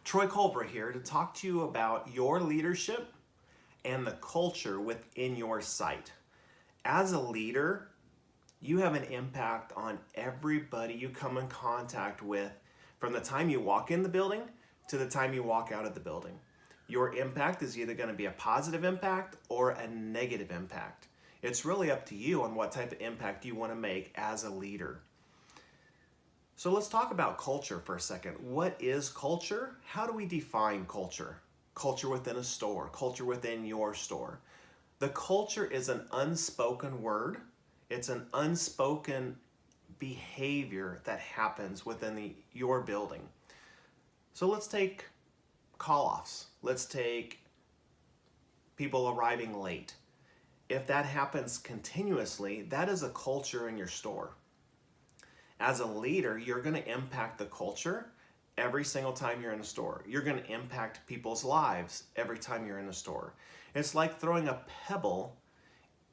Troy Culver here to talk to you about your leadership and the culture within your site. As a leader, you have an impact on everybody you come in contact with from the time you walk in the building to the time you walk out of the building. Your impact is either going to be a positive impact or a negative impact. It's really up to you on what type of impact you want to make as a leader. So let's talk about culture for a second. What is culture? How do we define culture? Culture within a store, culture within your store. The culture is an unspoken word. It's an unspoken behavior that happens within your building. So let's take call-offs. Let's take people arriving late. If that happens continuously, that is a culture in your store. As a leader, you're going to impact the culture every single time you're in a store. You're going to impact people's lives every time you're in a store. It's like throwing a pebble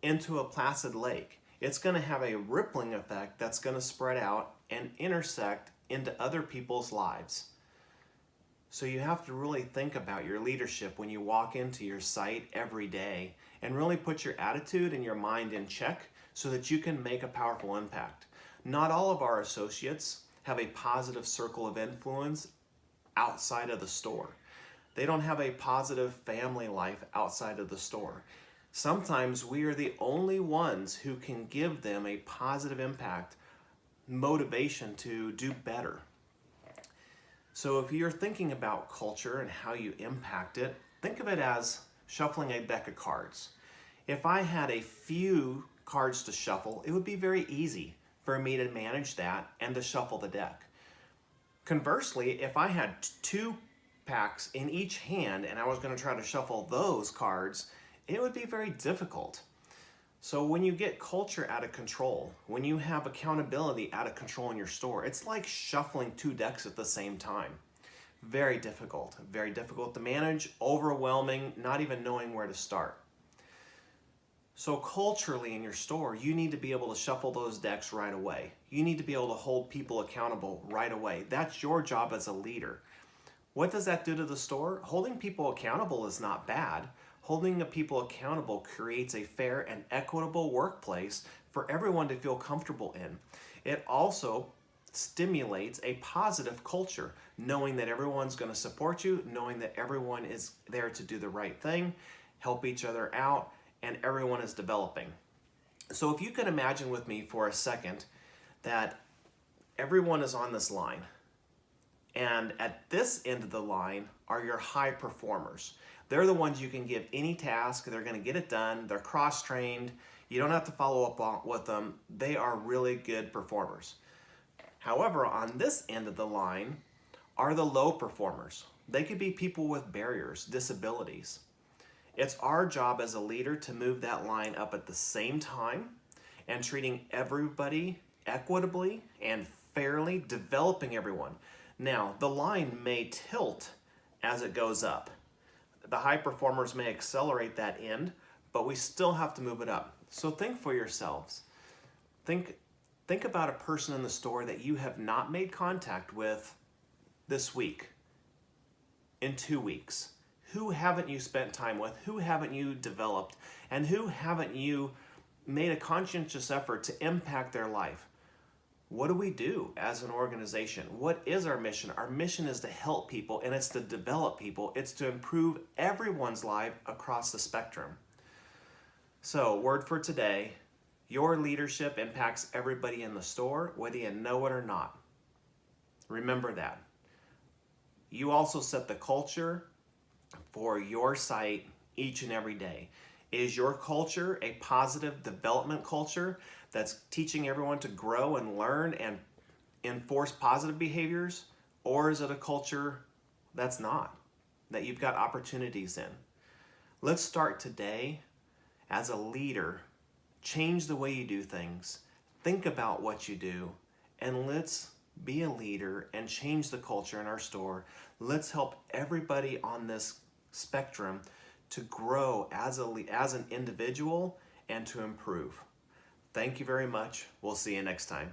into a placid lake. It's going to have a rippling effect that's going to spread out and intersect into other people's lives. So you have to really think about your leadership when you walk into your site every day and really put your attitude and your mind in check so that you can make a powerful impact. Not all of our associates have a positive circle of influence outside of the store. They don't have a positive family life outside of the store. Sometimes we are the only ones who can give them a positive impact, motivation to do better. So if you're thinking about culture and how you impact it, think of it as shuffling a deck of cards. If I had a few cards to shuffle, it would be very easy for me to manage that and to shuffle the deck. Conversely, if I had 2 packs in each hand and I was going to try to shuffle those cards, it would be very difficult. So when you get culture out of control, when you have accountability out of control in your store, it's like shuffling 2 decks at the same time. Very difficult to manage, overwhelming, not even knowing where to start. So culturally in your store, you need to be able to shuffle those decks right away. You need to be able to hold people accountable right away. That's your job as a leader. What does that do to the store? Holding people accountable is not bad. Holding the people accountable creates a fair and equitable workplace for everyone to feel comfortable in. It also stimulates a positive culture, knowing that everyone's going to support you, knowing that everyone is there to do the right thing, help each other out, and everyone is developing. So if you can imagine with me for a second that everyone is on this line, and at this end of the line are your high performers. They're the ones you can give any task, they're going to get it done, they're cross-trained, you don't have to follow up with them, they are really good performers. However, on this end of the line are the low performers. They could be people with barriers, disabilities. It's our job as a leader to move that line up at the same time and treating everybody equitably and fairly, developing everyone. Now, the line may tilt as it goes up. The high performers may accelerate that end, but we still have to move it up. So think for yourselves. Think about a person in the store that you have not made contact with this week, in 2 weeks. Who haven't you spent time with? Who haven't you developed? And who haven't you made a conscientious effort to impact their life? What do we do as an organization? What is our mission? Our mission is to help people, and it's to develop people. It's to improve everyone's life across the spectrum. So, word for today, your leadership impacts everybody in the store, whether you know it or not. Remember that. You also set the culture for your site each and every day. Is your culture a positive development culture that's teaching everyone to grow and learn and enforce positive behaviors? Or is it a culture that's not, that you've got opportunities in? Let's start today as a leader. Change the way you do things. Think about what you do, and let's be a leader and change the culture in our store. Let's help everybody on this spectrum to grow as an individual and to improve. Thank you very much. We'll see you next time.